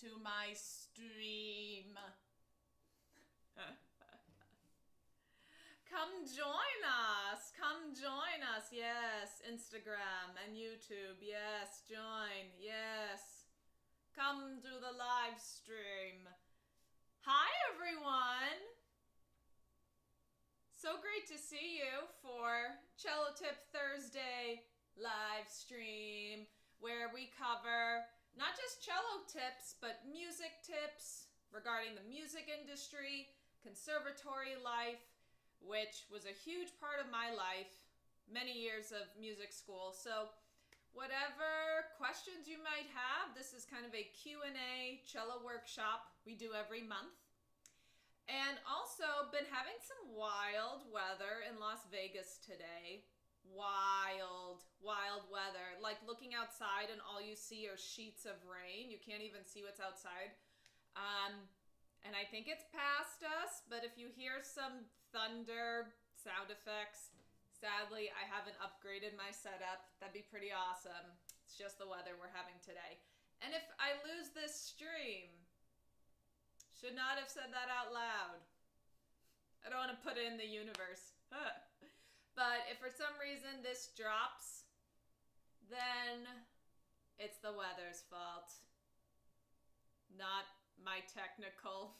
to my stream. Come join us. Come join us. Yes, Instagram and YouTube. Yes, join. Yes. Come to the live stream. Hi, everyone. So great to see you for Cello Tip Thursday live stream, where we cover not just cello tips, but music tips regarding the music industry, conservatory life, which was a huge part of my life, many years of music school. So whatever questions you might have, this is kind of a Q&A cello workshop we do every month. And also been having some wild weather in Las Vegas today. Wild weather. Like looking outside and all you see are sheets of rain. You can't even see what's outside. And I think it's past us, but if you hear some thunder sound effects, sadly, I haven't upgraded my setup. That'd be pretty awesome. It's just the weather we're having today. And if I lose this stream, should not have said that out loud. I don't want to put it in the universe. But if for some reason this drops, then it's the weather's fault. Not my technical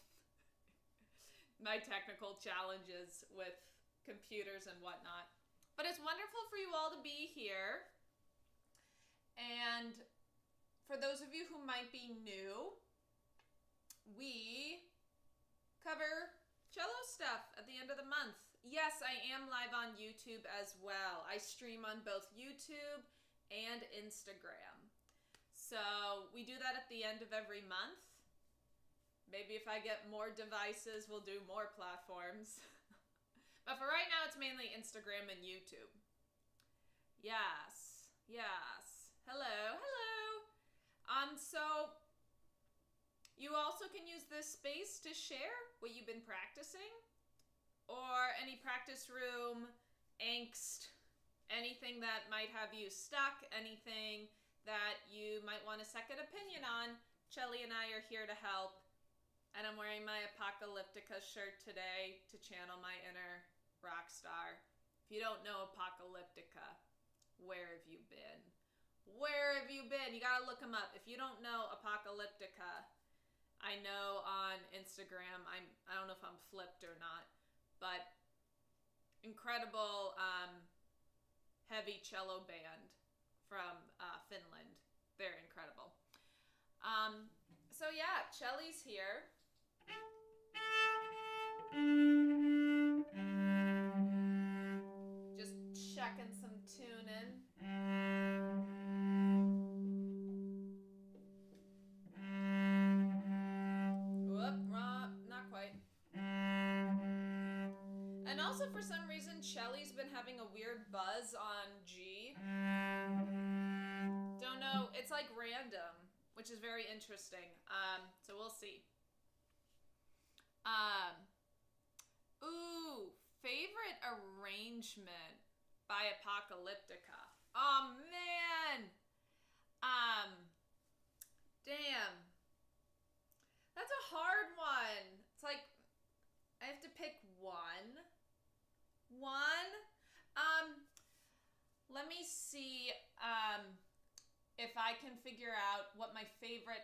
challenges with computers and whatnot. But it's wonderful for you all to be here. And for those of you who might be new, we cover cello stuff at the end of the month. Yes, I am live on YouTube as well. I stream on both YouTube and Instagram. So we do that at the end of every month. Maybe if I get more devices, we'll do more platforms. But for right now, it's mainly Instagram and YouTube. Yes. Hello. So you also can use this space to share what you've been practicing, or any practice room angst, anything that might have you stuck, anything that you might want a second opinion on. Chelly and I are here to help. And I'm wearing my Apocalyptica shirt today to channel my inner rock star. If you don't know Apocalyptica, where have you been? Where have you been? You gotta look them up. If you don't know Apocalyptica, I know on Instagram, I don't know if I'm flipped or not, but incredible heavy cello band from Finland. They're incredible. So yeah, Chelly's here. Just checking some tuning. Whoop, not quite. And also for some reason, Chelly's been having a weird buzz on G. Don't know, it's like random, which is very interesting. So we'll see. Favorite arrangement by Apocalyptica. Oh man. Damn. That's a hard one. It's like I have to pick one. Let me see if I can figure out what my favorite,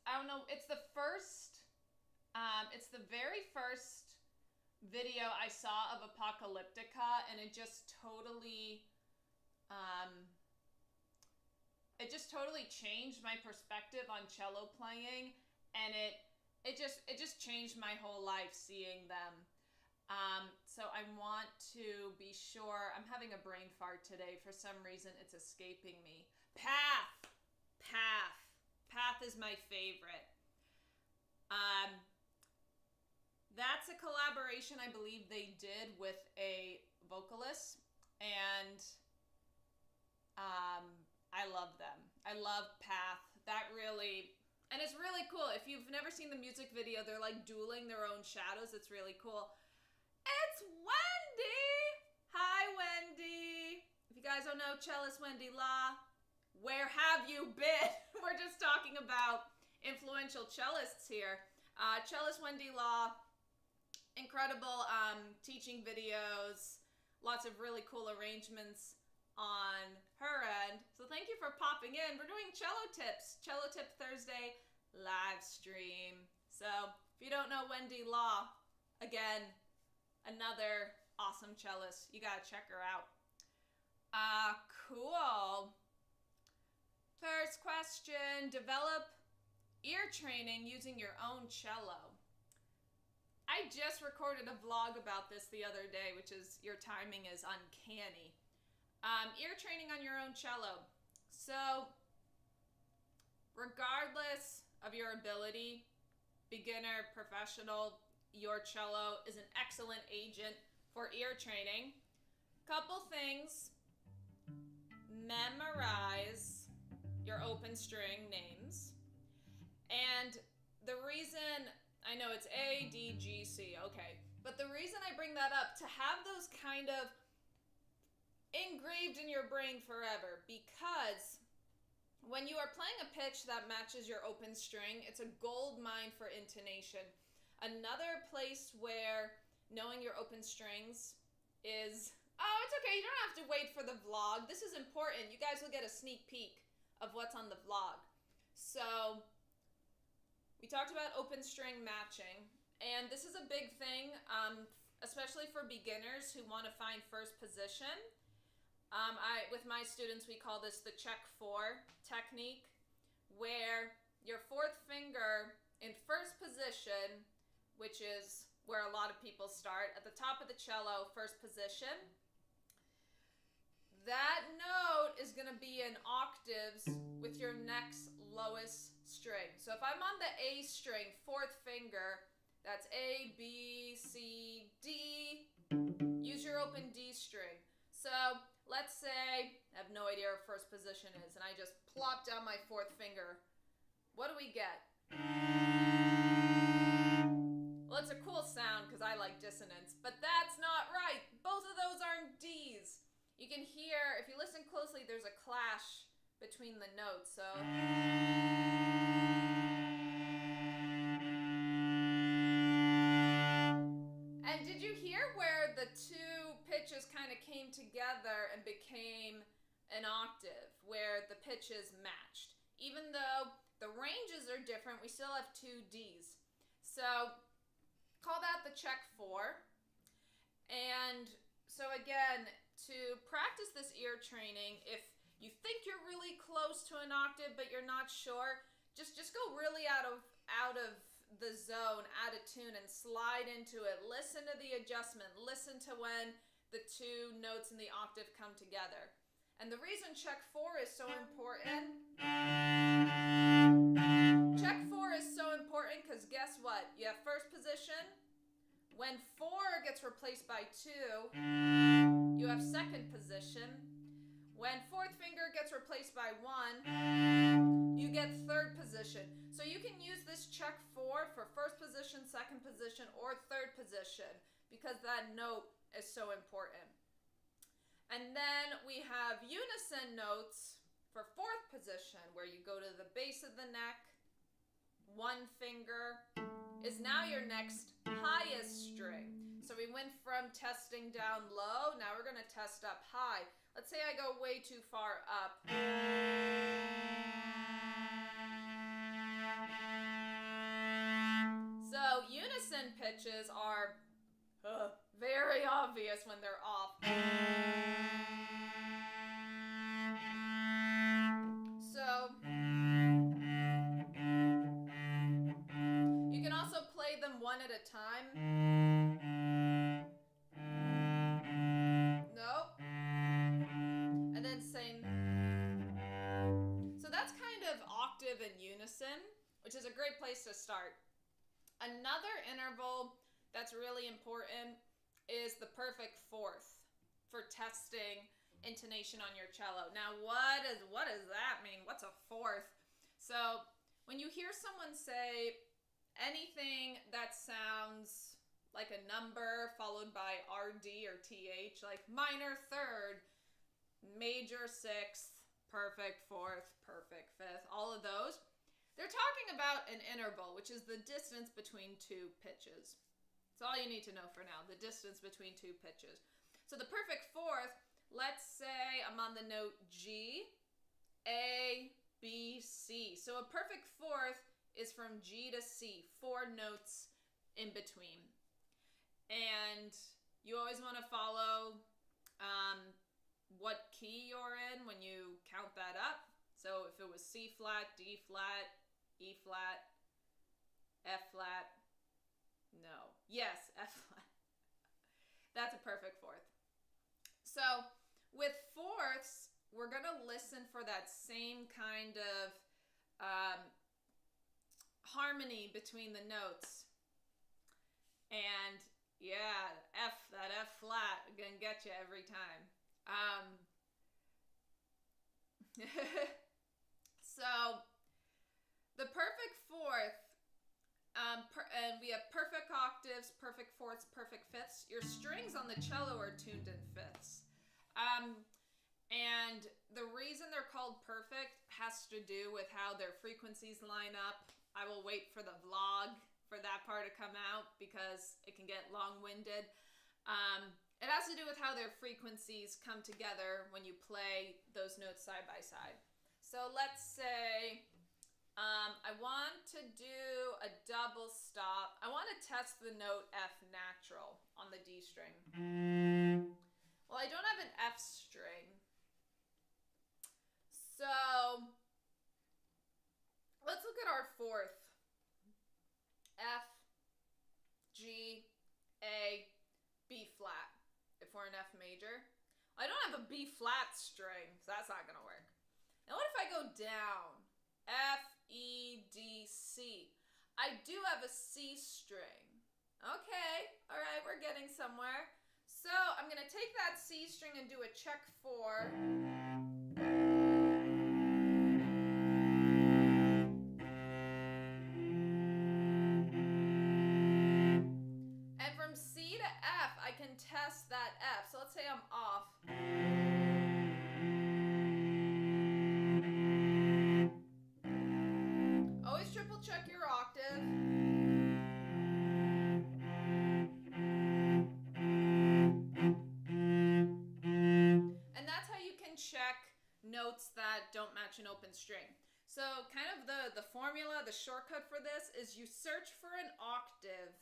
I don't know, it's the very first video I saw of Apocalyptica, and it just totally changed my perspective on cello playing, and it just changed my whole life seeing them. So I want to be sure. I'm having a brain fart today. For some reason, it's escaping me. Path is my favorite. That's a collaboration I believe they did with a vocalist, and I love them. I love Path. And it's really cool. If you've never seen the music video, they're like dueling their own shadows. It's really cool. It's Wendy! Hi, Wendy! If you guys don't know, cellist Wendy La, where have you been? We're just talking about influential cellists here. Cellist Wendy Law, incredible teaching videos, lots of really cool arrangements on her end. So thank you for popping in. We're doing cello tips, Cello Tip Thursday live stream. So if you don't know Wendy Law, again, another awesome cellist. You gotta check her out. Cool. First question, develop ear training using your own cello. I just recorded a vlog about this the other day, which is, your timing is uncanny. Ear training on your own cello. So, regardless of your ability, beginner, professional, your cello is an excellent agent for ear training. Couple things. Memorize your open string names. And the reason, I know it's A, D, G, C, okay. But the reason I bring that up, to have those kind of engraved in your brain forever, because when you are playing a pitch that matches your open string, it's a gold mine for intonation. Another place where knowing your open strings is, oh, it's okay, you don't have to wait for the vlog. This is important. You guys will get a sneak peek of what's on the vlog. So, we talked about open string matching, and this is a big thing, especially for beginners who want to find first position. With my students, we call this the check 4 technique, where your fourth finger in first position, which is where a lot of people start, at the top of the cello, first position, that note is going to be in octaves with your next lowest string. So if I'm on the A string, fourth finger, that's A, B, C, D, use your open D string. So let's say, I have no idea where first position is, and I just plop down my fourth finger. What do we get? Well, it's a cool sound because I like dissonance, but that's not right. Both of those aren't Ds. You can hear, if you listen closely, there's a clash between the notes, so. And did you hear where the two pitches kind of came together and became an octave, where the pitches matched? Even though the ranges are different, we still have two Ds. So, call that the check 4. And so again, to practice this ear training, if you think you're really close to an octave but you're not sure, just go really out of the zone, out of tune, and slide into it. Listen to the adjustment. Listen to when the two notes in the octave come together. And the reason check 4 is so important. Check 4 is so important because guess what? You have first position. When 4 gets replaced by 2, you have second position. When fourth finger gets replaced by 1, you get third position. So you can use this check 4 for first position, second position, or third position because that note is so important. And then we have unison notes for fourth position, where you go to the base of the neck. One finger is now your next highest string. So we went from testing down low, now we're going to test up high. Let's say I go way too far up. So unison pitches are very obvious when they're off. So you can also play them one at a time. Nope. And then same. So that's kind of octave and unison, which is a great place to start. Another interval that's really important is the perfect fourth for testing intonation on your cello. Now, what does that mean? What's a fourth? So when you hear someone say anything that sounds like a number followed by RD or TH, like minor third, major sixth, perfect fourth, perfect fifth, all of those, They're talking about an interval, which is the distance between two pitches. That's all you need to know for now, the distance between two pitches. So the perfect fourth, let's say I'm on the note G, A, B, C. So a perfect fourth is from G to C, 4 notes in between. And you always want to follow what key you're in when you count that up. So if it was C flat, D flat, E flat, F flat, no. Yes, F flat. That's a perfect fourth. So with fourths, we're going to listen for that same kind of harmony between the notes. And yeah, that F flat gonna get you every time. So the perfect fourth, and we have perfect octaves, perfect fourths, perfect fifths. Your strings on the cello are tuned in fifths. And the reason they're called perfect has to do with how their frequencies line up. I will wait for the vlog for that part to come out because it can get long-winded. It has to do with how their frequencies come together when you play those notes side by side. So let's say I want to do a double stop. I want to test the note F natural on the D string. Well, I don't have an F string. So let's look at our fourth. F, G, A, B flat, if we're in F major. I don't have a B flat string, so that's not going to work. Now what if I go down? F, E, D, C. I do have a C string. Okay, all right, we're getting somewhere. So I'm going to take that C string and do a check 4. Test that F. So let's say I'm off. Always triple check your octave. And that's how you can check notes that don't match an open string. So kind of the formula, the shortcut for this is you search for an octave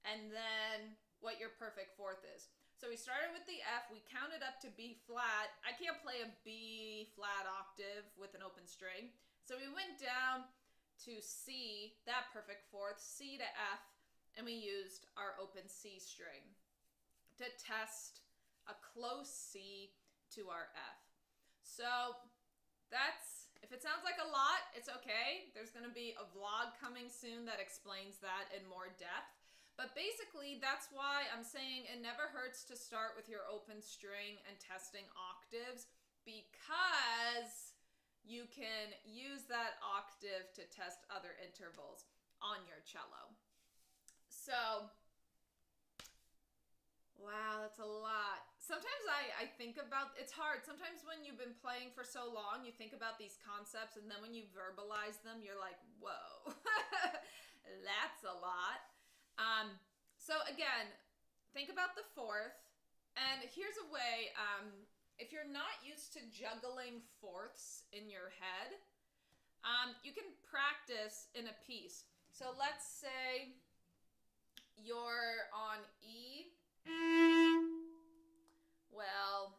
and then what your perfect fourth is. So we started with the F, we counted up to B flat. I can't play a B flat octave with an open string. So we went down to C, that perfect fourth, C to F, and we used our open C string to test a close C to our F. So that's, if it sounds like a lot, it's okay. There's gonna be a vlog coming soon that explains that in more depth. But basically, that's why I'm saying it never hurts to start with your open string and testing octaves, because you can use that octave to test other intervals on your cello. So, wow, that's a lot. Sometimes I think about, it's hard. Sometimes when you've been playing for so long, you think about these concepts, and then when you verbalize them, you're like, whoa, that's a lot. So again, think about the fourth, and here's a way, if you're not used to juggling fourths in your head, you can practice in a piece. So let's say you're on E, well,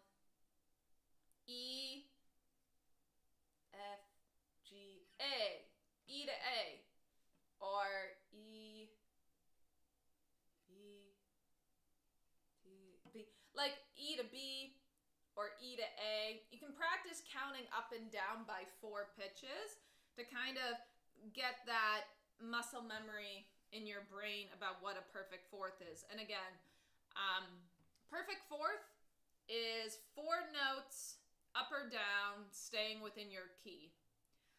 E, F, G, A, E to A, or E, B, like E to B or E to A. You can practice counting up and down by 4 pitches to kind of get that muscle memory in your brain about what a perfect fourth is. And again, perfect fourth is 4 notes up or down staying within your key.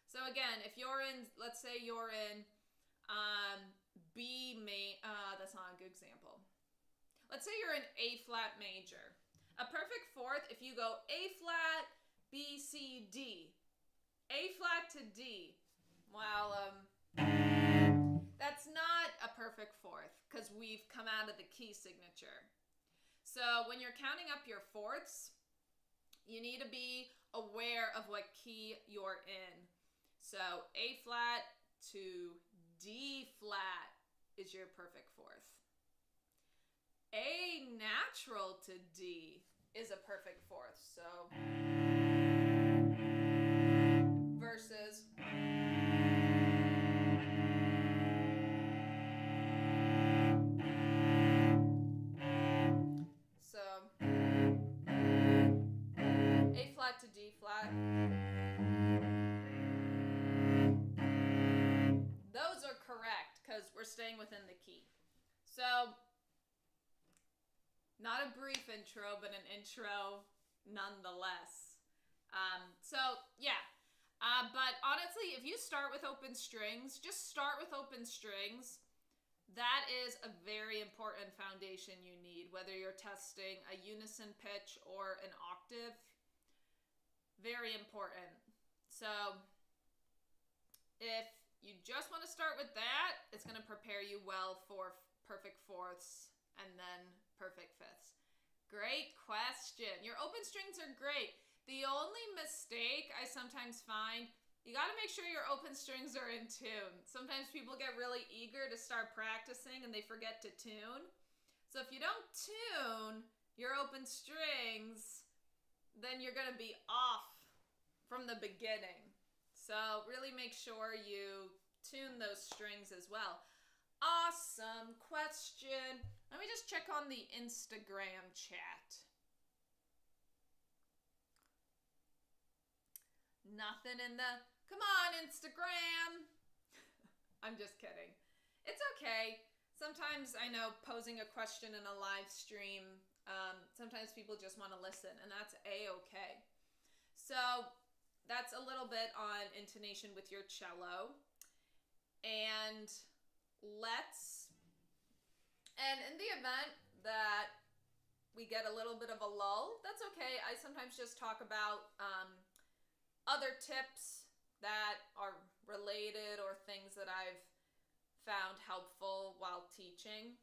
So again, if you're in, let's say you're in that's not a good example. Let's say you're in A flat major. A perfect fourth, if you go A flat, B, C, D, A flat to D, Well, that's not a perfect fourth because we've come out of the key signature. So when you're counting up your fourths, you need to be aware of what key you're in. So A flat to D flat is your perfect fourth. A natural to D is a perfect fourth. So versus A flat to D flat. Those are correct because we're staying within the key. So, not a brief intro, but an intro nonetheless. But honestly, if you start with open strings, just start with open strings. That is a very important foundation you need, whether you're testing a unison pitch or an octave. Very important. So if you just want to start with that, it's going to prepare you well for perfect fourths and then perfect fifths. Great question. Your open strings are great. The only mistake I sometimes find, you got to make sure your open strings are in tune. Sometimes people get really eager to start practicing and they forget to tune. So if you don't tune your open strings, then you're going to be off from the beginning. So really make sure you tune those strings as well. Awesome question. Let me just check on the Instagram chat. Nothing in the, come on Instagram. I'm just kidding. It's okay. Sometimes I know posing a question in a live stream, sometimes people just want to listen, and that's a-okay. So that's a little bit on intonation with your cello. And in the event that we get a little bit of a lull, that's okay. I sometimes just talk about other tips that are related or things that I've found helpful while teaching.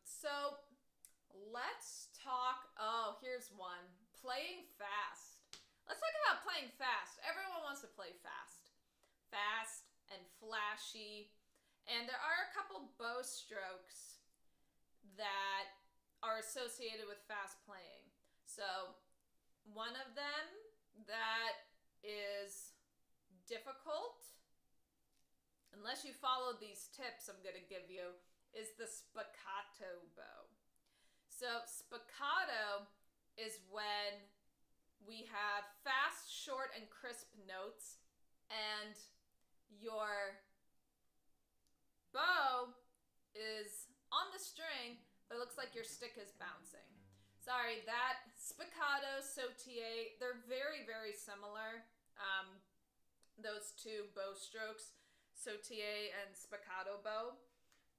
So let's talk, here's one, playing fast. Let's talk about playing fast. Everyone wants to play fast. Fast and flashy. And there are a couple bow strokes that are associated with fast playing. So one of them that is difficult, unless you follow these tips I'm going to give you, is the spiccato bow. So spiccato is when we have fast, short, and crisp notes, and your bow is on the string, but it looks like your stick is bouncing. Sorry, that spiccato, sautille, they're very, very similar. Those two bow strokes, sautille and spiccato bow.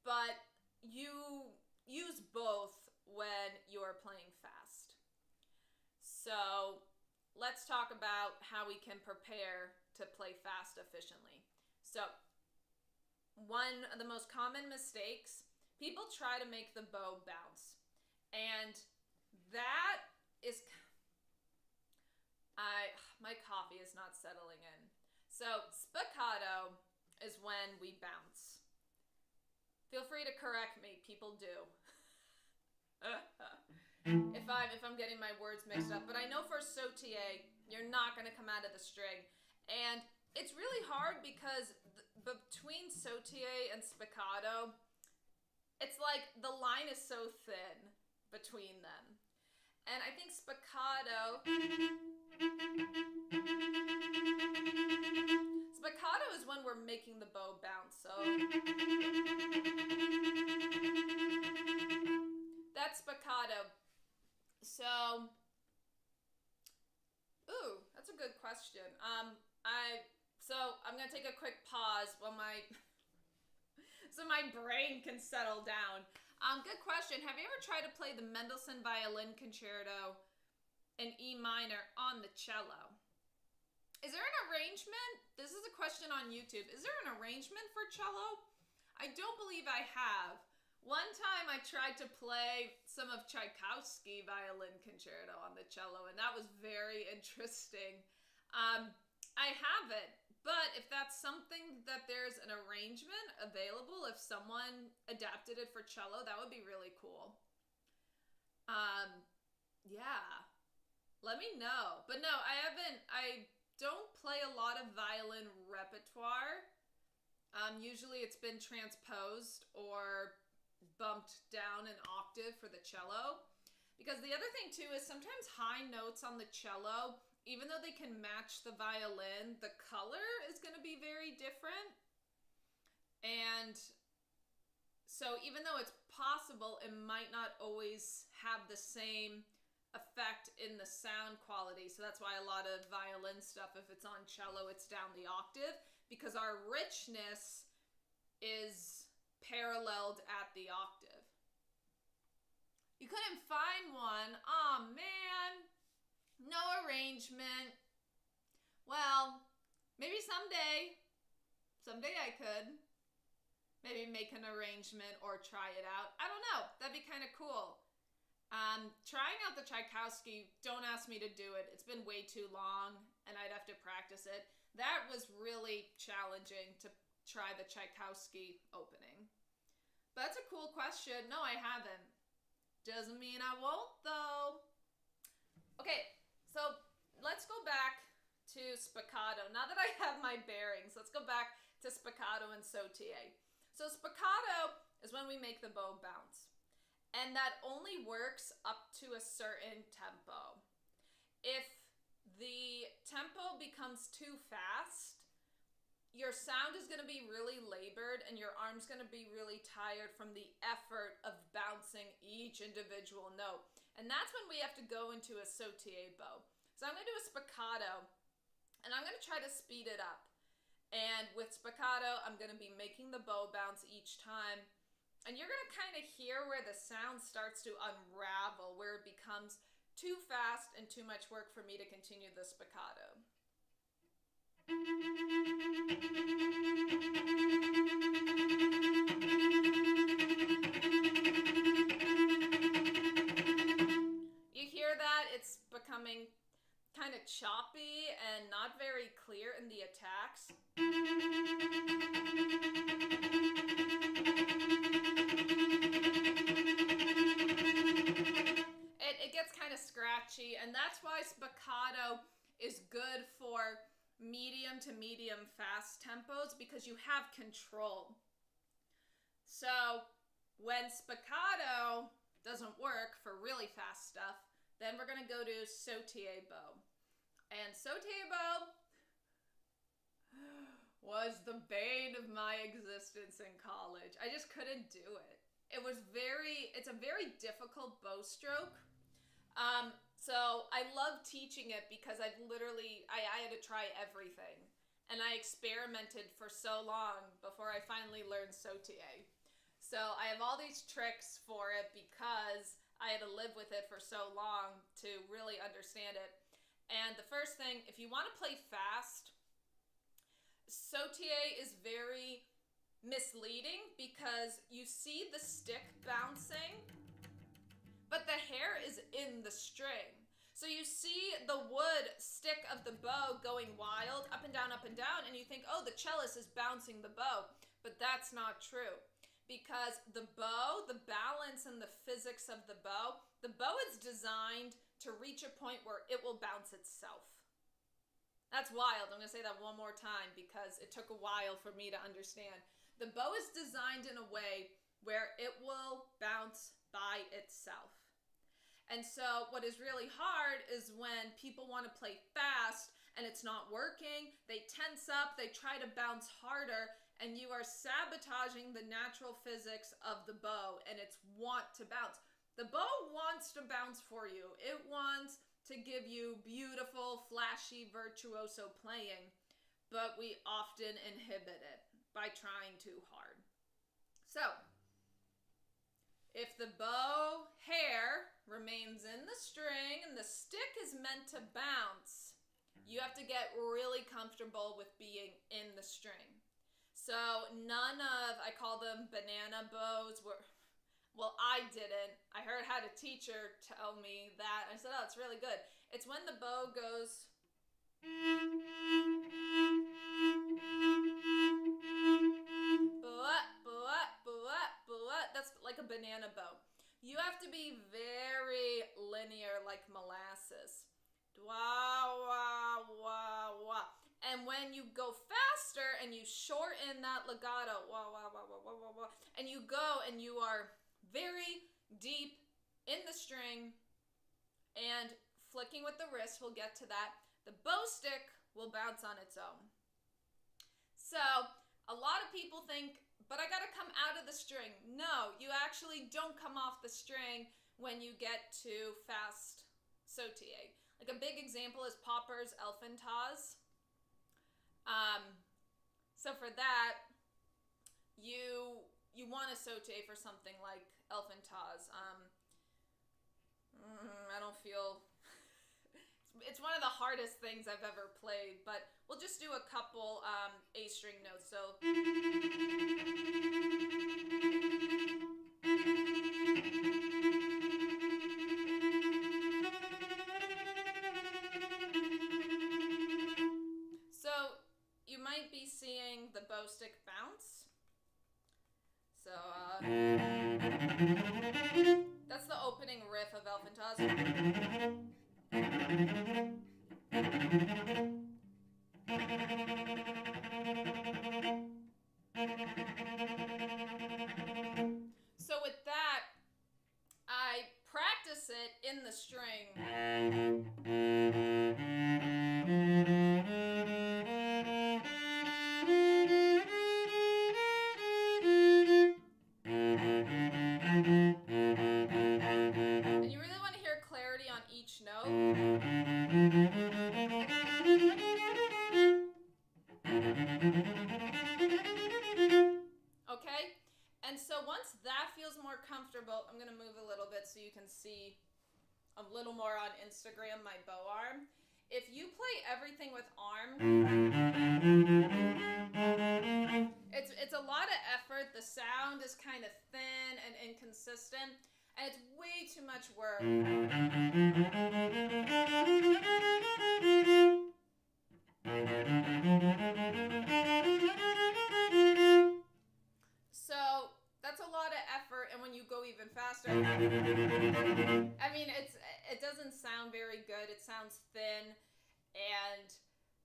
But you use both when you're playing fast. So let's talk about how we can prepare to play fast efficiently. So one of the most common mistakes, people try to make the bow bounce. And that is, my coffee is not settling in. So spiccato is when we bounce. Feel free to correct me, people do. if I'm getting my words mixed up, but I know for sautille, you're not going to come out of the string. And it's really hard because between sautille and spiccato, it's like the line is so thin between them. And I think spiccato is when we're making the bow bounce. So that's spiccato. So, that's a good question. So I'm gonna take a quick pause while my brain can settle down. Good question. Have you ever tried to play the Mendelssohn Violin Concerto in E minor on the cello? Is there an arrangement? This is a question on YouTube. Is there an arrangement for cello? I don't believe I have. One time I tried to play some of Tchaikovsky Violin Concerto on the cello, and that was very interesting. I haven't, but if that's something that there's an arrangement available, if someone adapted it for cello, that would be really cool. Yeah, let me know. But no, I don't play a lot of violin repertoire. Usually it's been transposed or bumped down an octave for the cello. Because the other thing too is sometimes high notes on the cello, even though they can match the violin, the color is going to be very different. And so even though it's possible, it might not always have the same effect in the sound quality. So that's why a lot of violin stuff, if it's on cello, it's down the octave, because our richness is paralleled at the octave. You couldn't find one? Aw, man. No arrangement. Well, maybe someday. Someday I could. Maybe make an arrangement or try it out. I don't know. That'd be kind of cool. Trying out the Tchaikovsky, don't ask me to do it. It's been way too long and I'd have to practice it. That was really challenging to try the Tchaikovsky opening. But that's a cool question. No, I haven't. Doesn't mean I won't, though. Okay, so let's go back to spiccato. Now that I have my bearings, let's go back to spiccato and sautille. So spiccato is when we make the bow bounce. And that only works up to a certain tempo. If the tempo becomes too fast, your sound is going to be really labored and your arm's going to be really tired from the effort of bouncing each individual note. And that's when we have to go into a sautille bow. So I'm going to do a spiccato and I'm going to try to speed it up. And with spiccato, I'm going to be making the bow bounce each time. And you're going to kind of hear where the sound starts to unravel, where it becomes too fast and too much work for me to continue the spiccato. You hear that? It's becoming kind of choppy and not very clear in the attacks. It gets kind of scratchy, and that's why spiccato is good for medium to medium fast tempos, because you have control. So when spiccato doesn't work for really fast stuff, then we're going to go to sautille bow. And sautille bow was the bane of my existence in college. I just couldn't do it. It's a very difficult bow stroke. So I love teaching it because I had to try everything. And I experimented for so long before I finally learned sautille. So I have all these tricks for it because I had to live with it for so long to really understand it. And the first thing, if you want to play fast, sautille is very misleading because you see the stick bouncing, but the hair is in the string. So you see the wood stick of the bow going wild, up and down, and you think, oh, the cellist is bouncing the bow. But that's not true. Because the bow, the balance and the physics of the bow is designed to reach a point where it will bounce itself. That's wild. I'm going to say that one more time because it took a while for me to understand. The bow is designed in a way where it will bounce by itself. And so what is really hard is when people want to play fast and it's not working, they tense up, they try to bounce harder, and you are sabotaging the natural physics of the bow and its want to bounce. The bow wants to bounce for you. It wants to give you beautiful, flashy, virtuoso playing, but we often inhibit it by trying too hard. So, if the bow hair remains in the string and the stick is meant to bounce, You have to get really comfortable with being in the string. So none of, I call them banana bows, well, I didn't. I had a teacher tell me that. I said, oh, it's really good. It's when the bow goes... That's like a banana bow. You have to be very linear, like molasses. And when you go faster and you shorten that legato, and you go and you are very deep in the string and flicking with the wrist, we'll get to that. The bow stick will bounce on its own. So a lot of people think, but I gotta come out of the string. No, you actually don't come off the string when you get to fast sautille. Like a big example is Popper's Elfantaz. So for that, you want to sautille for something like Elfantaz. I don't feel... It's one of the hardest things I've ever played, but we'll just do a couple A string notes. So... you might be seeing the bow stick bounce. So, that's the opening riff of Elfantaz. So with that, I practice it in the string. And you really want to hear clarity on each note. Okay? And so once that feels more comfortable, I'm going to move a little bit so you can see a little more on Instagram my bow arm. If you play everything with arm, it's a lot of effort. The sound is kind of thin and inconsistent, and it's way too much work. So that's a lot of effort, and when you go even faster, I mean, it doesn't sound very good. It sounds thin, and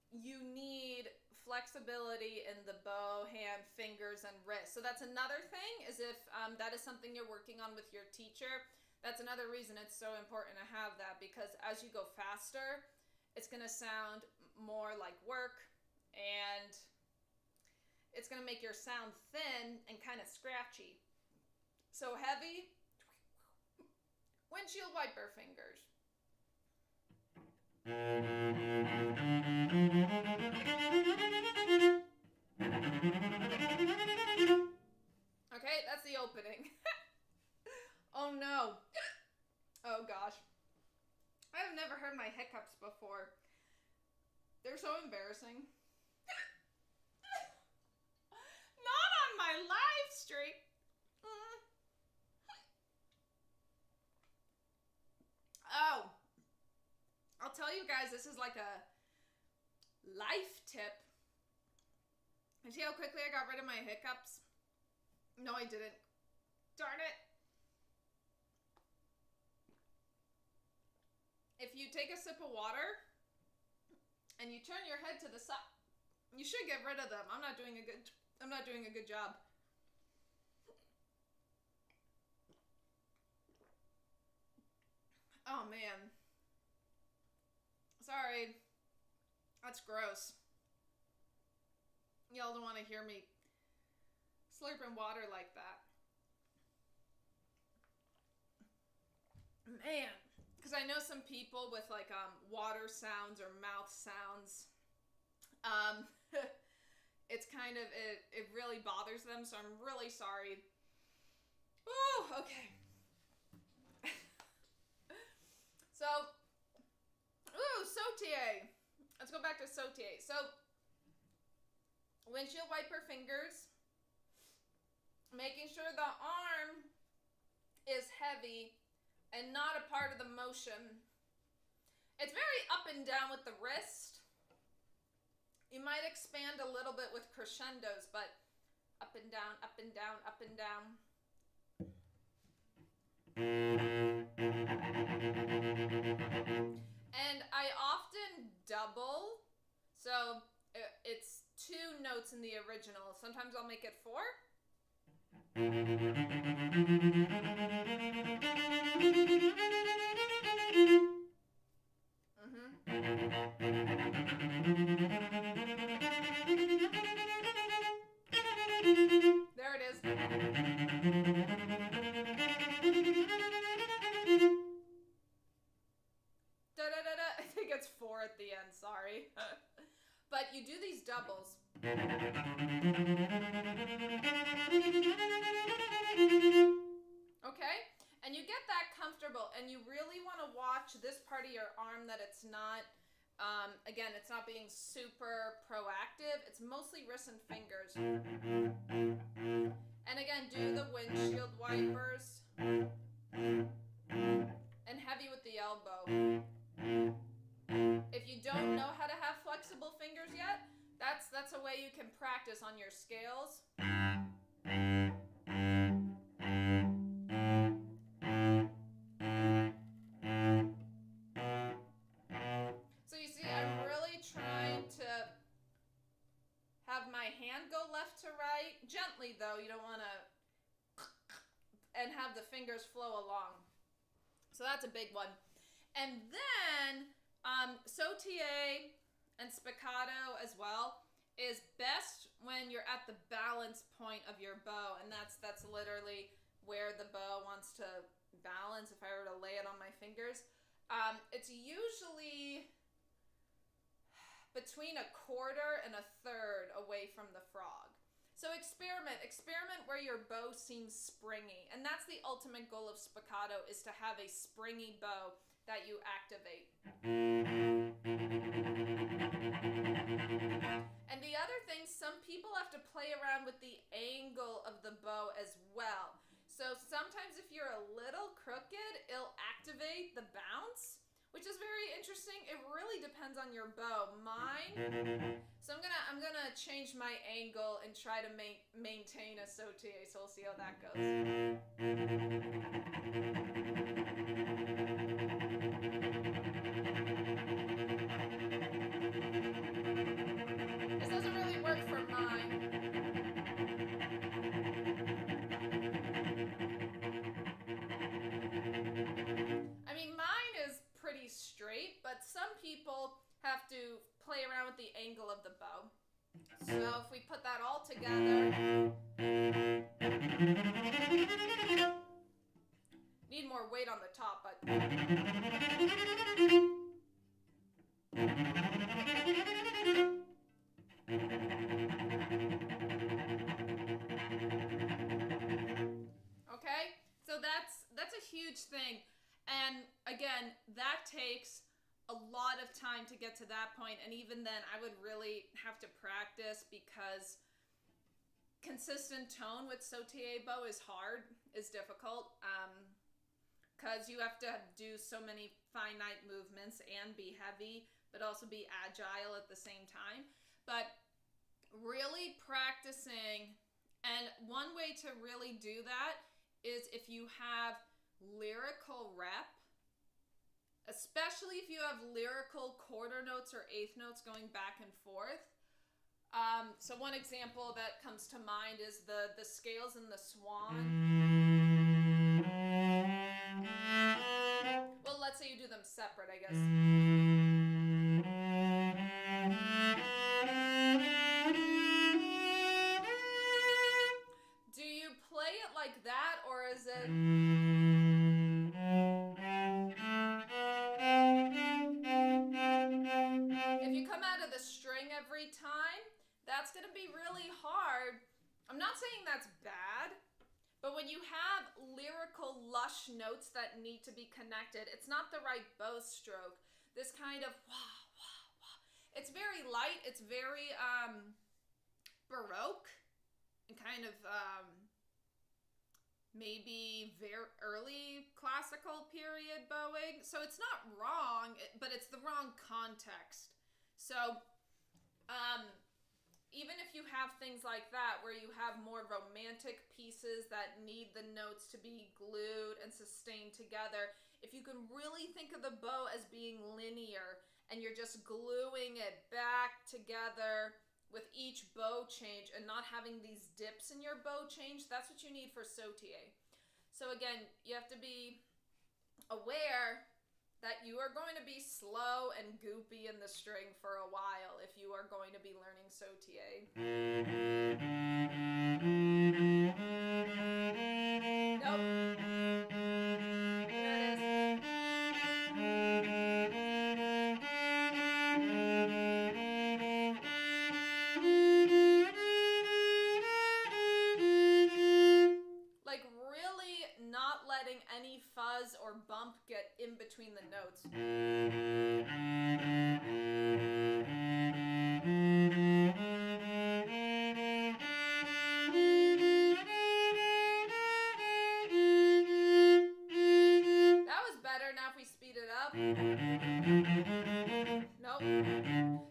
you need flexibility in the bow, hand, fingers, and wrist. So that's another thing, is if that is something you're working on with your teacher, that's another reason it's so important to have that, because as you go faster, it's going to sound more like work, and it's going to make your sound thin and kind of scratchy. So heavy, windshield wiper fingers. Okay, that's the opening. Oh no. Oh gosh. I have never heard my hiccups before. They're so embarrassing. Not on my live stream. Oh. I'll tell you guys, this is like a life tip. And see how quickly I got rid of my hiccups? No, I didn't. Darn it. If you take a sip of water and you turn your head to the side, you should get rid of them. I'm not doing a good job. Oh man. Sorry. That's gross. Y'all don't want to hear me slurping water like that. Man. Because I know some people with like water sounds or mouth sounds. It's kind of, it really bothers them, so I'm really sorry. Oh, okay. So, sautille. Let's go go back to Sautille. So, windshield wiper fingers, making sure the arm is heavy and not a part of the motion. It's very up and down with the wrist. You might expand a little bit with crescendos, but up and down, up and down, up and down. And I often double, so it's 2 notes in the original. Sometimes I'll make it 4. There it is. Da-da-da-da. I think it's 4 at the end, sorry. But you do these doubles. Okay? And you get that comfortable, and you really want to watch this part of your arm that it's not, again, it's not being super proactive. It's mostly wrists and fingers. And again, do the windshield wipers. And heavy with the elbow. If you don't know how to have flexible fingers yet, that's a way you can practice on your scales. So you see, I'm really trying to have my hand go left to right. Gently though, you don't want to, and have the fingers flow along. So that's a big one. And then Sautille and Spiccato as well is best when you're at the balance point of your bow, and that's literally where the bow wants to balance. If I were to lay it on my fingers, it's usually between 1/4 and 1/3 away from the frog. So experiment where your bow seems springy, and that's the ultimate goal of Spiccato, is to have a springy bow that you activate. And the other thing, some people have to play around with the angle of the bow as well. So sometimes if you're a little crooked, it'll activate the bounce, which is very interesting. It really depends on your bow. Mine, so I'm gonna change my angle and try to maintain a Sautille, so we'll see how that goes. This doesn't really work for mine. I mean, mine is pretty straight, but some people have to play around with the angle of the bow. So if we put that all together, need more weight on the top, but okay, so that's a huge thing. And again, that takes a lot of time to get to that point, and even then I would really have to practice, because consistent tone with Sautille bow is difficult, because you have to do so many finite movements and be heavy, but also be agile at the same time. But really practicing, and one way to really do that is if you have lyrical rep, especially if you have lyrical quarter notes or eighth notes going back and forth. So one example that comes to mind is the scales in the swan. Well, let's say you do them separate, I guess. Do you play it like that, or is it... If you come out of the string every time, that's going to be really hard. I'm not saying that's bad, but when you have lyrical, lush notes that need to be connected, it's not the right bow stroke. This kind of wah, wah, wah. It's very light. It's very Baroque and kind of maybe very early classical period bowing. So it's not wrong, but it's the wrong context. So even if you have things like that where you have more romantic pieces that need the notes to be glued and sustained together, if you can really think of the bow as being linear and you're just gluing it back together with each bow change and not having these dips in your bow change, that's what you need for Sautille. So again, you have to be aware that you are going to be slow and goopy in the string for a while if you are going to be learning Sautille. Nope. There it is. Like really not letting any fuzz or bump get in between the notes. That was better. Now if we speed it up. Nope.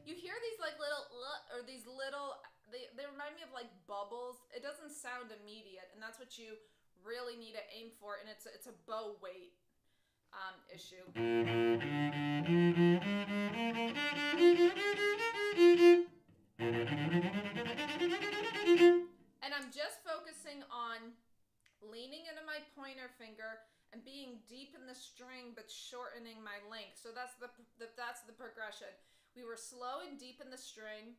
You hear these like little, or these little, they remind me of like bubbles. It doesn't sound immediate, and that's what you really need to aim for, and it's a bow weight issue. And I'm just focusing on leaning into my pointer finger and being deep in the string but shortening my length. So that's the progression. We were slow and deep in the string.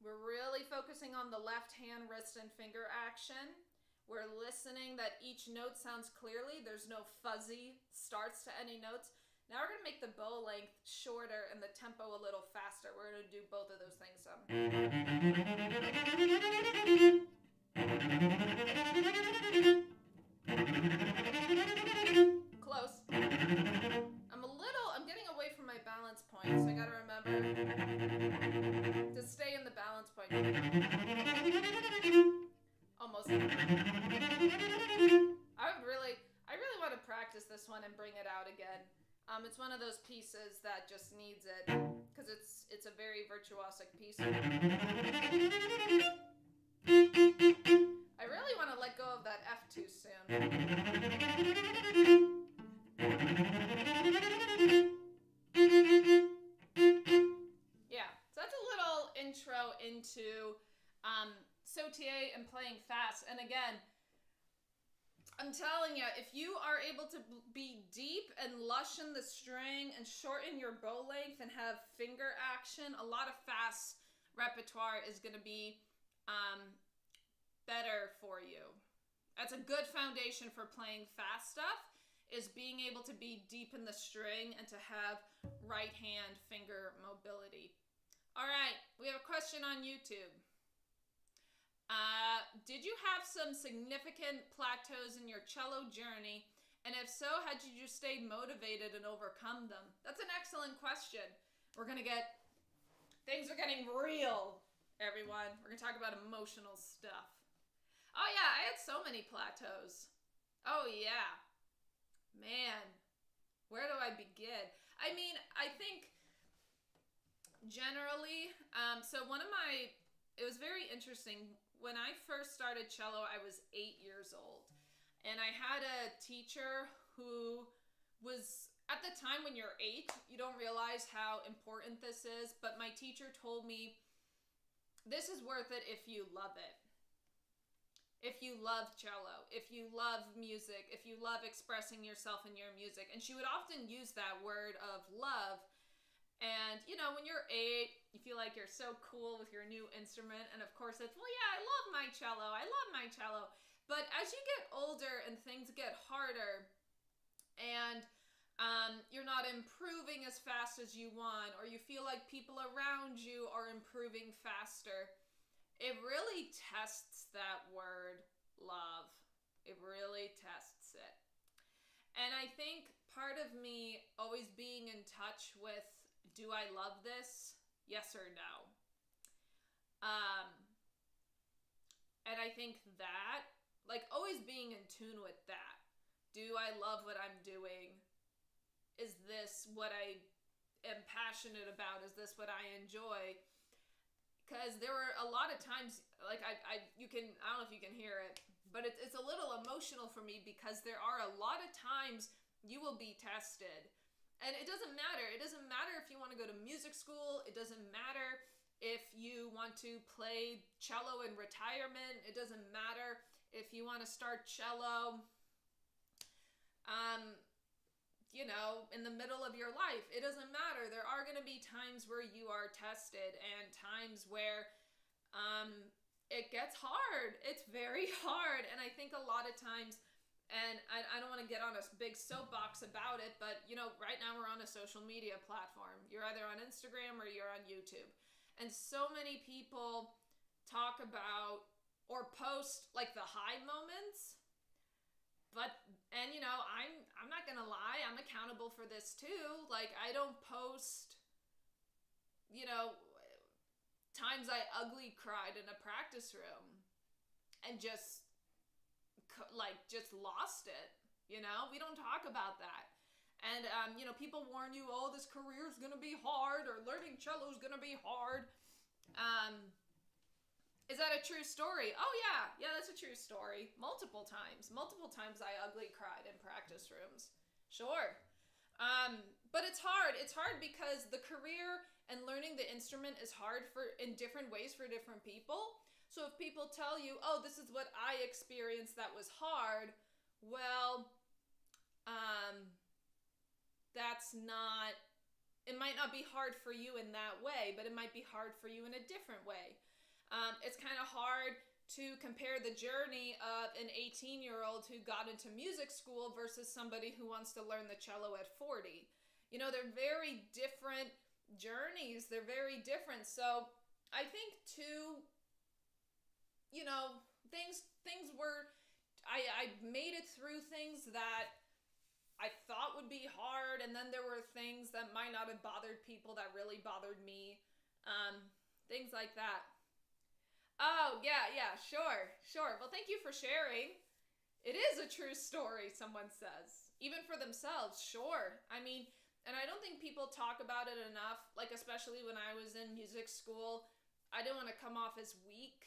We're really focusing on the left hand, wrist, and finger action. We're listening that each note sounds clearly. There's no fuzzy starts to any notes. Now we're going to make the bow length shorter and the tempo a little faster. We're going to do both of those things. Close. I'm getting away from my balance point, so I got to remember to stay in the balance point. Almost. I really want to practice this one and bring it out again. It's one of those pieces that just needs it because it's a very virtuosic piece. I really want to let go of that F too soon. Yeah, so that's a little intro into Sautille and playing fast. And again, I'm telling you, if you are able to be deep and lush in the string and shorten your bow length and have finger action, a lot of fast repertoire is going to be better for you. That's a good foundation for playing fast stuff, is being able to be deep in the string and to have right hand finger mobility. All right, we have a question on YouTube. Did you have some significant plateaus in your cello journey? And if so, how did you stay motivated and overcome them? That's an excellent question. Things are getting real, everyone. We're going to talk about emotional stuff. Oh yeah, I had so many plateaus. Oh yeah. Man, where do I begin? I mean, I think generally, it was very interesting. When I first started cello, I was 8 years old. And I had a teacher who was, at the time when you're 8, you don't realize how important this is. But my teacher told me, this is worth it if you love it. If you love cello, if you love music, if you love expressing yourself in your music. And she would often use that word of love. And, you know, when you're 8, you feel like you're so cool with your new instrument. And of course it's, well, yeah, I love my cello. I love my cello. But as you get older and things get harder and you're not improving as fast as you want, or you feel like people around you are improving faster, it really tests that word love. It really tests it. And I think part of me always being in touch with, do I love this? Yes or no? And I think that, like, always being in tune with that. Do I love what I'm doing? Is this what I am passionate about? Is this what I enjoy? Because there were a lot of times, like, I don't know if you can hear it, but it's a little emotional for me because there are a lot of times you will be tested. And it doesn't matter. It doesn't matter if you want to go to music school. It doesn't matter if you want to play cello in retirement. It doesn't matter if you want to start cello, in the middle of your life. It doesn't matter. There are going to be times where you are tested and times where it gets hard. It's very hard. And I think a lot of times, and I don't want to get on a big soapbox about it, but, right now we're on a social media platform. You're either on Instagram or you're on YouTube. And so many people talk about or post, like, the high moments. But, I'm not going to lie, I'm accountable for this too. Like, I don't post, times I ugly cried in a practice room and just lost it, We don't talk about that. And, people warn you, oh, this career is going to be hard, or learning cello is going to be hard. Is that a true story? Oh, yeah. Yeah, that's a true story. Multiple times I ugly cried in practice rooms. Sure. But it's hard. It's hard because the career and learning the instrument is hard in different ways for different people. So if people tell you, oh, this is what I experienced that was hard, well, it might not be hard for you in that way, but it might be hard for you in a different way. It's kind of hard to compare the journey of an 18-year-old who got into music school versus somebody who wants to learn the cello at 40. They're very different journeys. They're very different. So I think too, things were, I made it through things that I thought would be hard, and then there were things that might not have bothered people that really bothered me. Things like that. Oh, yeah, sure. Well, thank you for sharing. It is a true story, someone says. Even for themselves, sure. I mean, and I don't think people talk about it enough, like especially when I was in music school. I didn't want to come off as weak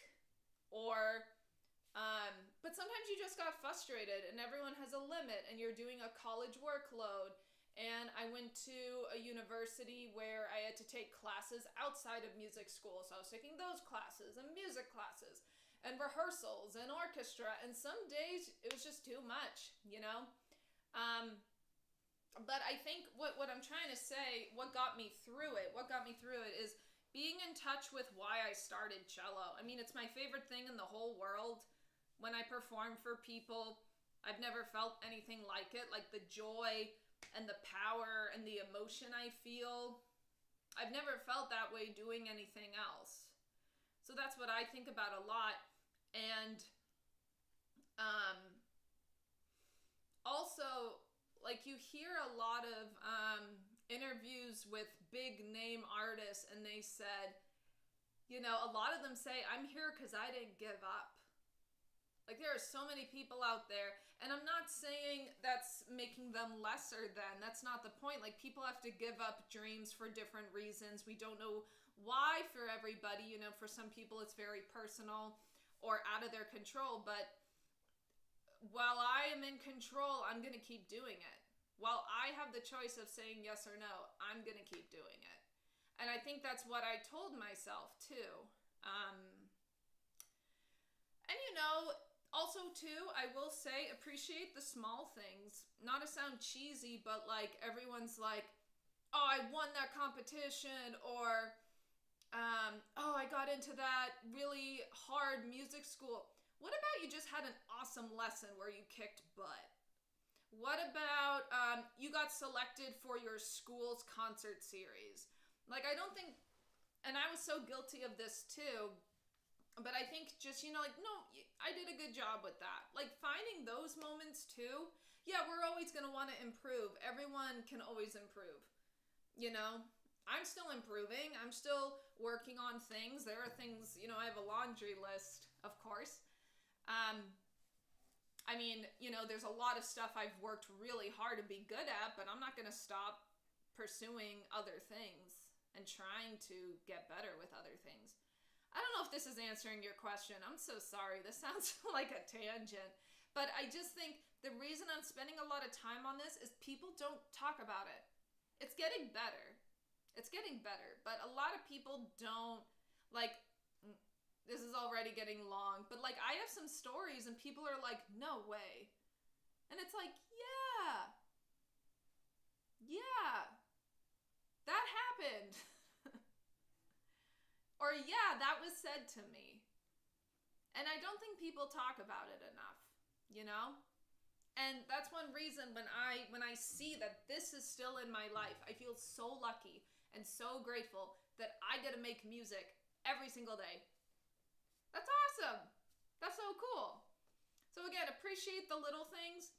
but sometimes you just got frustrated and everyone has a limit and you're doing a college workload. And I went to a university where I had to take classes outside of music school. So I was taking those classes and music classes and rehearsals and orchestra. And some days it was just too much, But I think what I'm trying to say, what got me through it is being in touch with why I started cello. I mean, it's my favorite thing in the whole world. When I perform for people, I've never felt anything like it. Like the joy and the power and the emotion I feel. I've never felt that way doing anything else. So that's what I think about a lot. And also, like, you hear a lot of interviews with big name artists, and they said, a lot of them say, I'm here because I didn't give up. Like, there are so many people out there, and I'm not saying that's making them lesser than. That's not the point. Like, people have to give up dreams for different reasons. We don't know why for everybody. For some people it's very personal or out of their control. But while I am in control, I'm going to keep doing it. While I have the choice of saying yes or no, I'm going to keep doing it. And I think that's what I told myself, too. Also, too, I will say, appreciate the small things. Not to sound cheesy, but, like, everyone's like, oh, I won that competition, or, oh, I got into that really hard music school. What about you just had an awesome lesson where you kicked butt? What about you got selected for your school's concert series? Like, I don't think, and I was so guilty of this, too, but I think just, no, I did a good job with that. Like, finding those moments, too. Yeah, we're always going to want to improve. Everyone can always improve, I'm still improving. I'm still working on things. There are things, I have a laundry list, of course. I mean, there's a lot of stuff I've worked really hard to be good at, but I'm not going to stop pursuing other things and trying to get better with other things. I don't know if this is answering your question. I'm so sorry. This sounds like a tangent. But I just think the reason I'm spending a lot of time on this is people don't talk about it. It's getting better. It's getting better. But a lot of people don't, this is already getting long, but I have some stories and people are like, no way. And it's like, yeah, that happened. Or yeah, that was said to me. And I don't think people talk about it enough, And that's one reason when I see that this is still in my life, I feel so lucky and so grateful that I get to make music every single day. That's awesome. That's so cool. So again, appreciate the little things.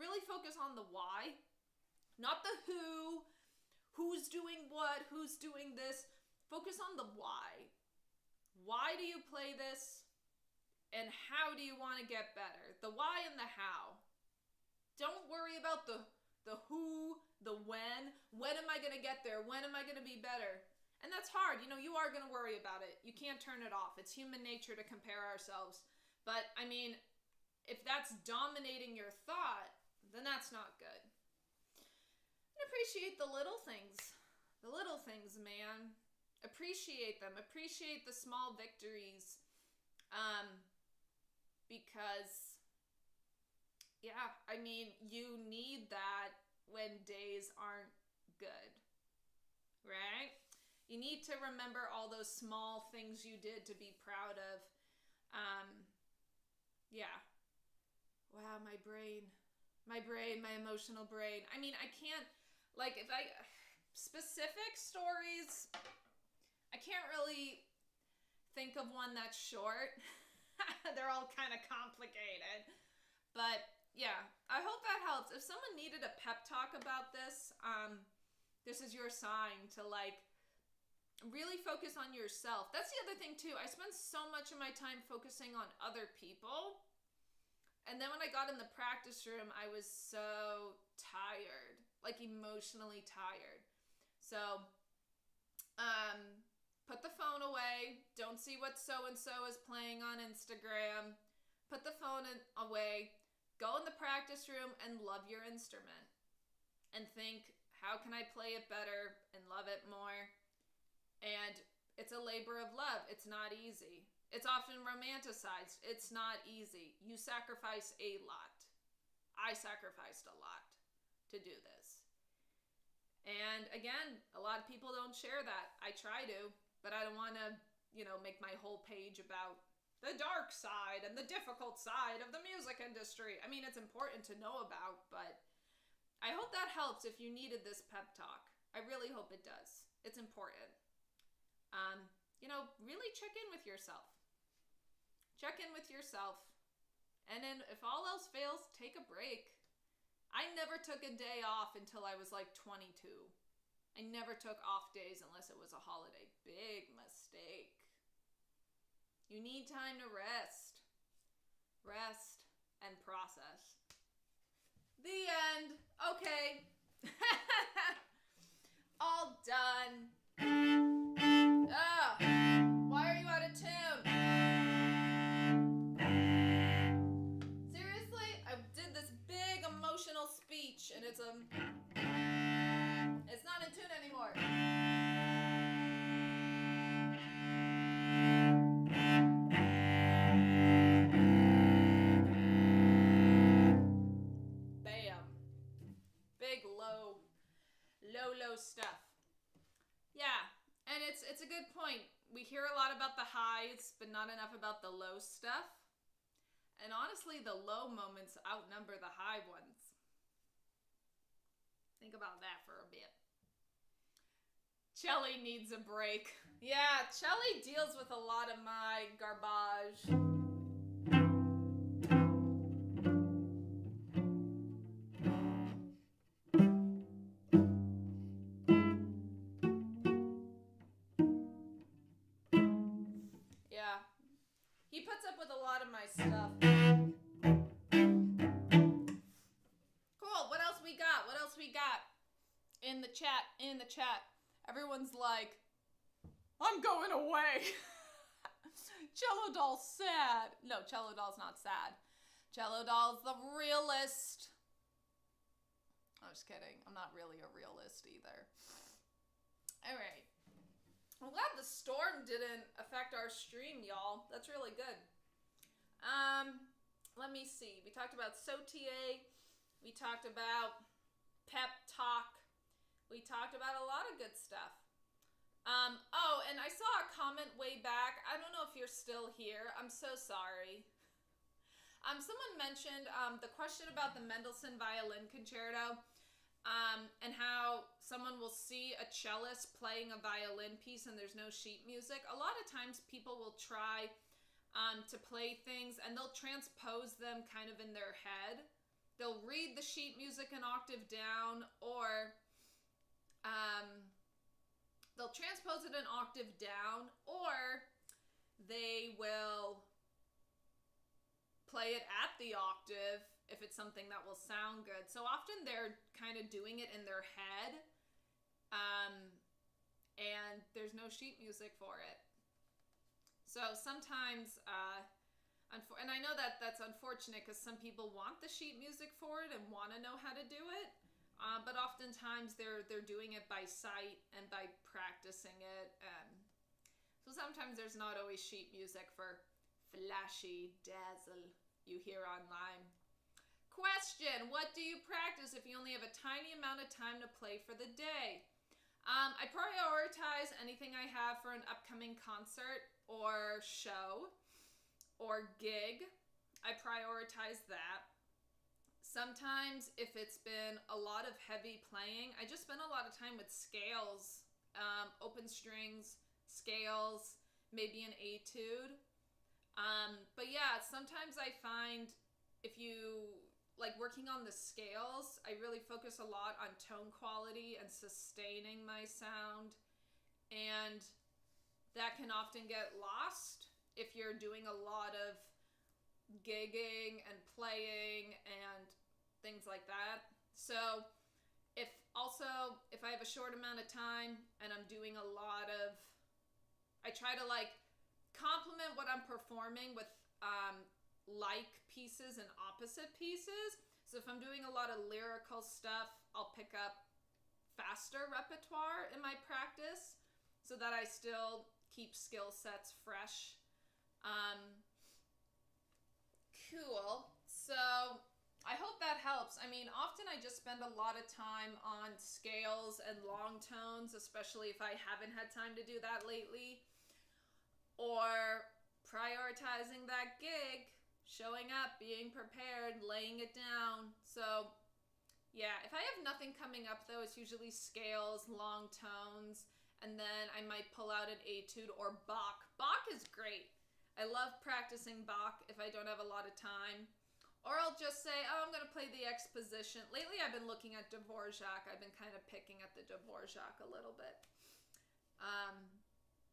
Really focus on the why, not the who's doing what, who's doing this. Focus on the why. Why do you play this? And how do you want to get better? The why and the how. Don't worry about the who, the when. When am I going to get there? When am I going to be better? And that's hard. You are going to worry about it. You can't turn it off. It's human nature to compare ourselves. But, I mean, if that's dominating your thought, then that's not good. And appreciate the little things. The little things, man. Appreciate them. Appreciate the small victories. Because, I mean, you need that when days aren't good. Right? You need to remember all those small things you did to be proud of. Wow, my brain, my emotional brain. I mean, I can't, specific stories, I can't really think of one that's short. They're all kind of complicated. But yeah, I hope that helps. If someone needed a pep talk about this, this is your sign to really focus on yourself. That's the other thing too. I spend so much of my time focusing on other people. And then when I got in the practice room, I was so tired, emotionally tired. So, put the phone away. Don't see what so-and-so is playing on Instagram. Put the phone away. Go in the practice room and love your instrument. And think, how can I play it better and love it more? And it's a labor of love. It's not easy. It's often romanticized. It's not easy. You sacrifice a lot. I sacrificed a lot to do this. And again, a lot of people don't share that. I try to, but I don't want to, make my whole page about the dark side and the difficult side of the music industry. I mean, it's important to know about, but I hope that helps if you needed this pep talk. I really hope it does. It's important. Really check in with yourself. Check in with yourself. And then if all else fails, take a break. I never took a day off until I was 22. I never took off days unless it was a holiday. Big mistake. You need time to rest. Rest and process. The end. Okay. All done. Oh, why are you out of tune? Seriously? I did this big emotional speech and it's not in tune anymore. Bam. Big low stuff. Yeah, and it's a good point. We hear a lot about the highs, but not enough about the low stuff. And honestly, the low moments outnumber the high ones. Think about that for a bit. Chelly needs a break. Yeah, Chelly deals with a lot of my garbage. sets up with a lot of my stuff. Cool. What else we got? What else we got? In the chat. Everyone's like, I'm going away. Cello Doll's sad. No, Cello Doll's not sad. Cello Doll's the realist. I'm just kidding. I'm not really a realist either. All right. I'm glad the storm didn't affect our stream, y'all. That's really good. Let me see. We talked about Sautille. We talked about pep talk. We talked about a lot of good stuff. Oh, and I saw a comment way back. I don't know if you're still here. I'm so sorry. Someone mentioned the question about the Mendelssohn Violin Concerto, and how someone will see a cellist playing a violin piece and there's no sheet music. A lot of times people will try to play things and they'll transpose them kind of in their head. They'll read the sheet music an octave down, or they'll transpose it an octave down, or they will play it at the octave if it's something that will sound good. So often they're kind of doing it in their head, and there's no sheet music for it. So sometimes, and I know that that's unfortunate because some people want the sheet music for it and want to know how to do it. But oftentimes they're doing it by sight and by practicing it. So sometimes there's not always sheet music for flashy dazzle you hear online. Question: what do you practice if you only have a tiny amount of time to play for the day? I prioritize anything I have for an upcoming concert or show or gig. I prioritize that. Sometimes, if it's been a lot of heavy playing, I just spend a lot of time with scales, open strings, scales, maybe an etude. But yeah, sometimes I find if you like working on the scales, I really focus a lot on tone quality and sustaining my sound. And that can often get lost if you're doing a lot of gigging and playing and things like that. So if I have a short amount of time and I'm doing a lot of, I try to like complement what I'm performing with like pieces and opposite pieces. So if I'm doing a lot of lyrical stuff, I'll pick up faster repertoire in my practice so that I still keep skill sets fresh. Cool. So I hope that helps. I mean, often I just spend a lot of time on scales and long tones, especially if I haven't had time to do that lately. Or prioritizing that gig, showing up, being prepared, laying it down. So yeah, if I have nothing coming up though, it's usually scales, long tones, and then I might pull out an etude or Bach. Bach is great. I love practicing Bach if I don't have a lot of time. Or I'll just say, oh, I'm going to play the exposition. Lately I've been looking at Dvorak. I've been kind of picking at the Dvorak a little bit.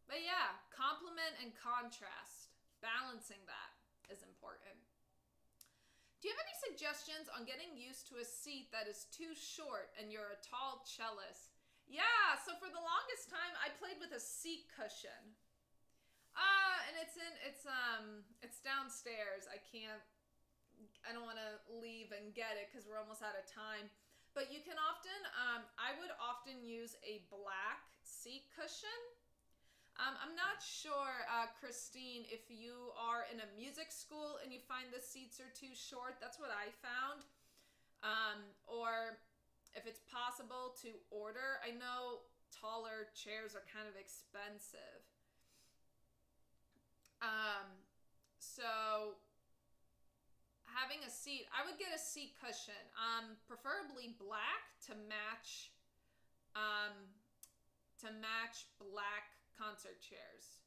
But yeah, complement and contrast. Balancing that is important. Do you have any suggestions on getting used to a seat that is too short and you're a tall cellist? Yeah, so for the longest time I played with a seat cushion. And it's downstairs. I don't want to leave and get it because we're almost out of time. But you can often, I would often use a black seat cushion. I'm not sure, Christine, if you are in a music school and you find the seats are too short. That's what I found. Or if it's possible to order. I know taller chairs are kind of expensive. So having a seat, I would get a seat cushion, preferably black to match black concert chairs.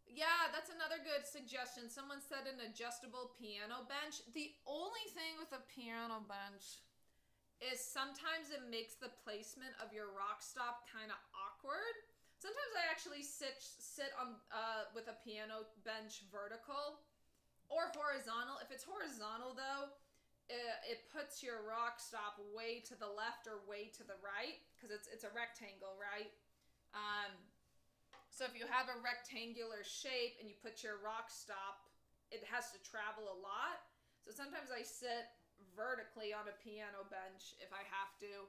Yeah, that's another good suggestion. Someone said an adjustable piano bench. The only thing with a piano bench is sometimes it makes the placement of your rock stop kind of awkward. Sometimes I actually sit on with a piano bench vertical or horizontal. If it's horizontal though, it puts your rock stop way to the left or way to the right because it's a rectangle, right? So if you have a rectangular shape and you put your rock stop, it has to travel a lot. So sometimes I sit vertically on a piano bench if I have to.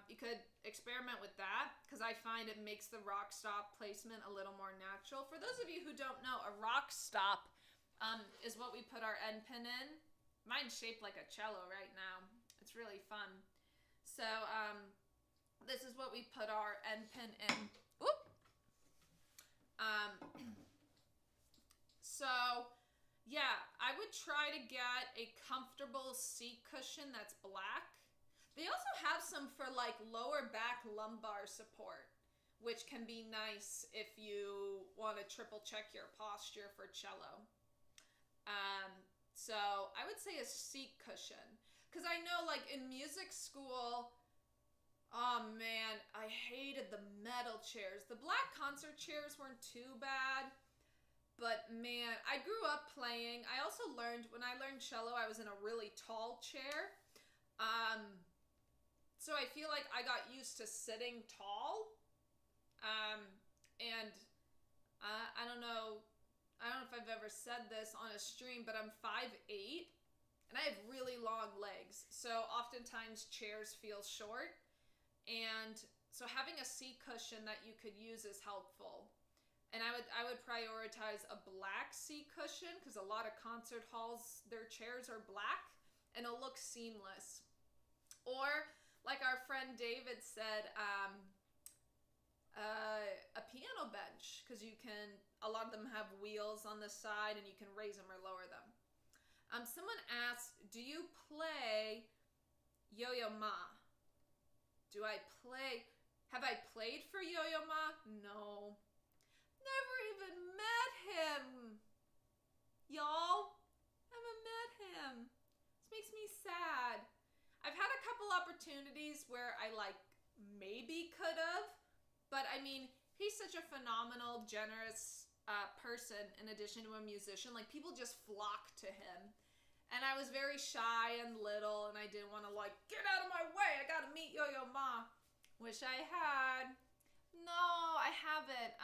You could experiment with that because I find it makes the rock stop placement a little more natural. For those of you who don't know, a rock stop is what we put our end pin in. Mine's shaped like a cello right now. It's really fun. So this is what we put our end pin in. Oop. So yeah, I would try to get a comfortable seat cushion that's black. They also have some for like lower back lumbar support, which can be nice if you want to triple check your posture for cello. So I would say a seat cushion. Because I know like in music school, oh man, I hated the metal chairs. The black concert chairs weren't too bad. But man, I grew up playing. I also learned, when I learned cello, I was in a really tall chair. So I feel like I got used to sitting tall. And I don't know if I've ever said this on a stream, but I'm 5'8", and I have really long legs. So oftentimes chairs feel short. And so having a seat cushion that you could use is helpful. And I would prioritize a black seat cushion because a lot of concert halls, their chairs are black and it'll look seamless. Or like our friend David said, a piano bench because a lot of them have wheels on the side and you can raise them or lower them. Someone asked, do you play Yo-Yo Ma? Have I played for Yo-Yo Ma? No. Never even met him. Y'all, haven't met him. This makes me sad. I've had a couple opportunities where I maybe could have, but I mean, he's such a phenomenal, generous person in addition to a musician. Like people just flock to him. And I was very shy and little and I didn't want to get out of my way. I got to meet Yo-Yo Ma. Wish I had. No, I haven't.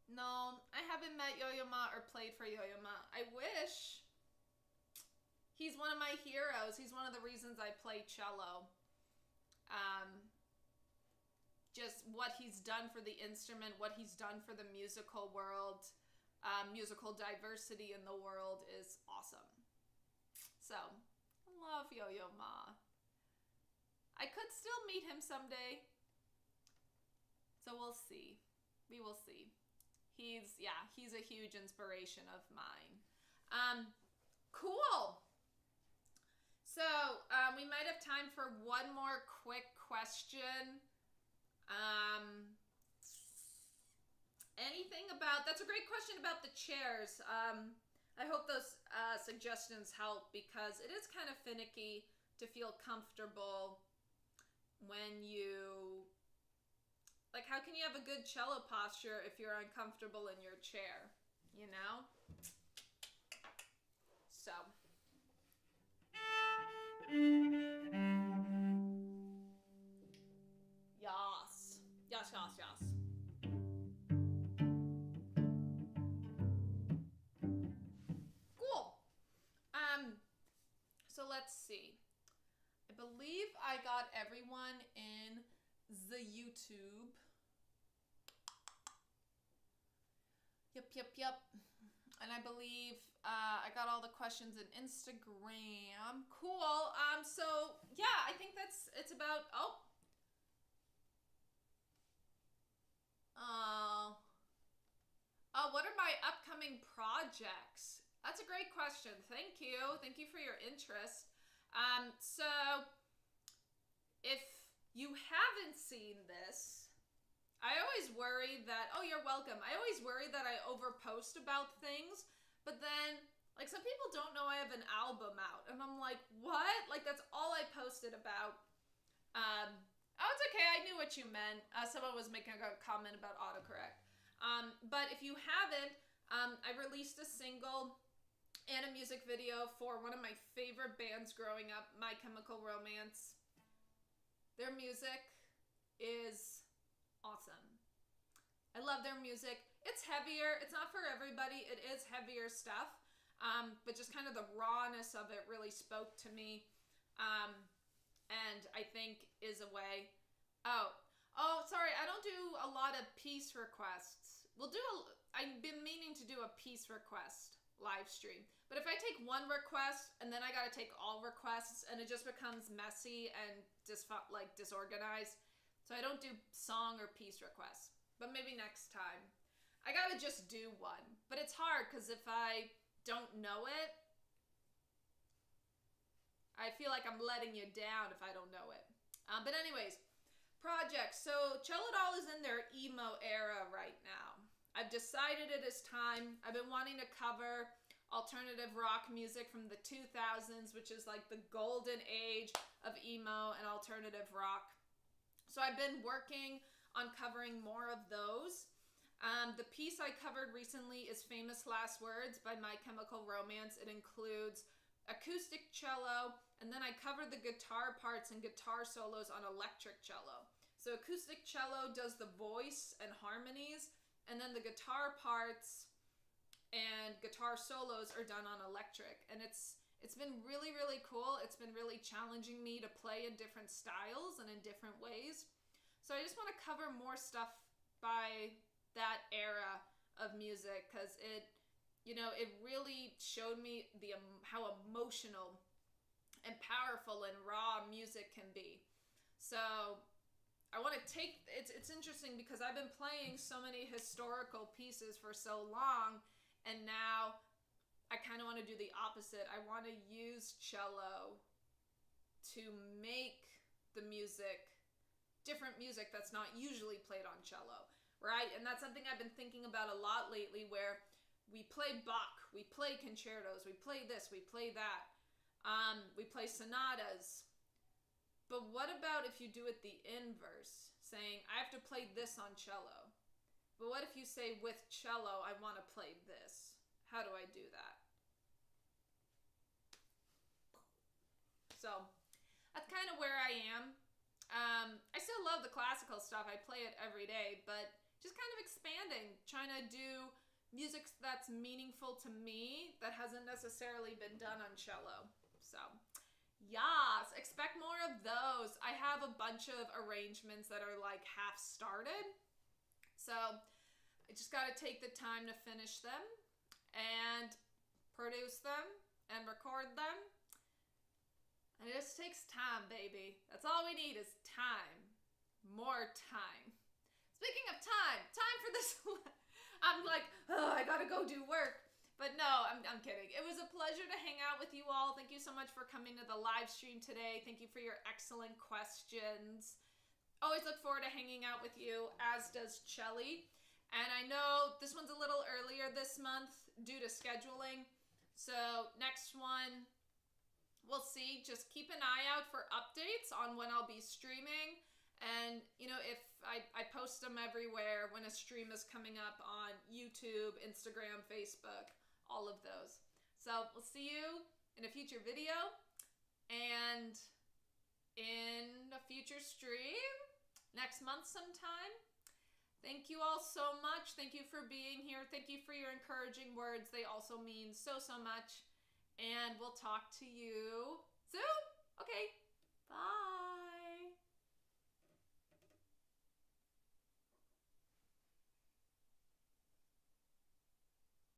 No, I haven't met Yo-Yo Ma or played for Yo-Yo Ma. I wish. He's one of my heroes. He's one of the reasons I play cello. Just what he's done for the instrument, what he's done for the musical world, musical diversity in the world is awesome. So, I love Yo-Yo Ma. I could still meet him someday. So we'll see. We will see. He's a huge inspiration of mine. Cool. So, we might have time for one more quick question. That's a great question about the chairs. I hope those suggestions help because it is kind of finicky to feel comfortable when you, how can you have a good cello posture if you're uncomfortable in your chair, you know? So. Yas. Yas, yas, yas. Cool. So let's see. I believe I got everyone in the YouTube. Yep. And I believe I got all the questions in Instagram. Cool. So yeah, I think it's about, what are my upcoming projects? That's a great question. Thank you. Thank you for your interest. So if you haven't seen this, I always worry that, you're welcome. I always worry that I overpost about things, but then some people don't know I have an album out and I'm like, what? That's all I posted about. Oh, it's okay. I knew what you meant. Someone was making a comment about autocorrect. But if you haven't, I released a single and a music video for one of my favorite bands growing up, My Chemical Romance. Their music is awesome. I love their music. It's heavier. It's not for everybody. It is heavier stuff. But just kind of the rawness of it really spoke to me. And I think is a way. Oh, sorry. I don't do a lot of piece requests. I've been meaning to do a piece request live stream. But if I take one request and then I gotta take all requests and it just becomes messy and disorganized. So I don't do song or piece requests. But maybe next time. I gotta just do one. But it's hard because if I don't know it, I feel like I'm letting you down if I don't know it. But anyways, projects. So Cello Doll is in their emo era right now. I've decided it is time. I've been wanting to cover alternative rock music from the 2000s, which is like the golden age of emo and alternative rock. So I've been working on covering more of those. The piece I covered recently is Famous Last Words by My Chemical Romance. It includes acoustic cello, and then I covered the guitar parts and guitar solos on electric cello. So acoustic cello does the voice and harmonies, and then the guitar parts and guitar solos are done on electric. And it's been really, really cool. It's been really challenging me to play in different styles and in different ways. So I just want to cover more stuff by that era of music because it really showed me how emotional and powerful and raw music can be. So I want to it's interesting because I've been playing so many historical pieces for so long, and now I kind of want to do the opposite. I want to use cello to make the music, different music that's not usually played on cello, right? And that's something I've been thinking about a lot lately, where we play Bach, we play concertos, we play this, we play that, we play sonatas. But what about if you do it the inverse, saying, I have to play this on cello. But what if you say, with cello, I want to play this? How do I do that? So that's kind of where I am. I still love the classical stuff. I play it every day, but just kind of expanding, trying to do music that's meaningful to me that hasn't necessarily been done on cello. So yes, expect more of those. I have a bunch of arrangements that are like half started. So I just got to take the time to finish them and produce them and record them. And it just takes time, baby. That's all we need is time. More time. Speaking of time for this. I'm like, oh, I gotta go do work. But no, I'm kidding. It was a pleasure to hang out with you all. Thank you so much for coming to the live stream today. Thank you for your excellent questions. Always look forward to hanging out with you, as does Chelly. And I know this one's a little earlier this month due to scheduling. So next one, we'll see. Just keep an eye out for updates on when I'll be streaming. And, if I post them everywhere when a stream is coming up on YouTube, Instagram, Facebook, all of those. So we'll see you in a future video and in a future stream next month sometime. Thank you all so much. Thank you for being here. Thank you for your encouraging words. They also mean so, so much. And we'll talk to you soon. Okay.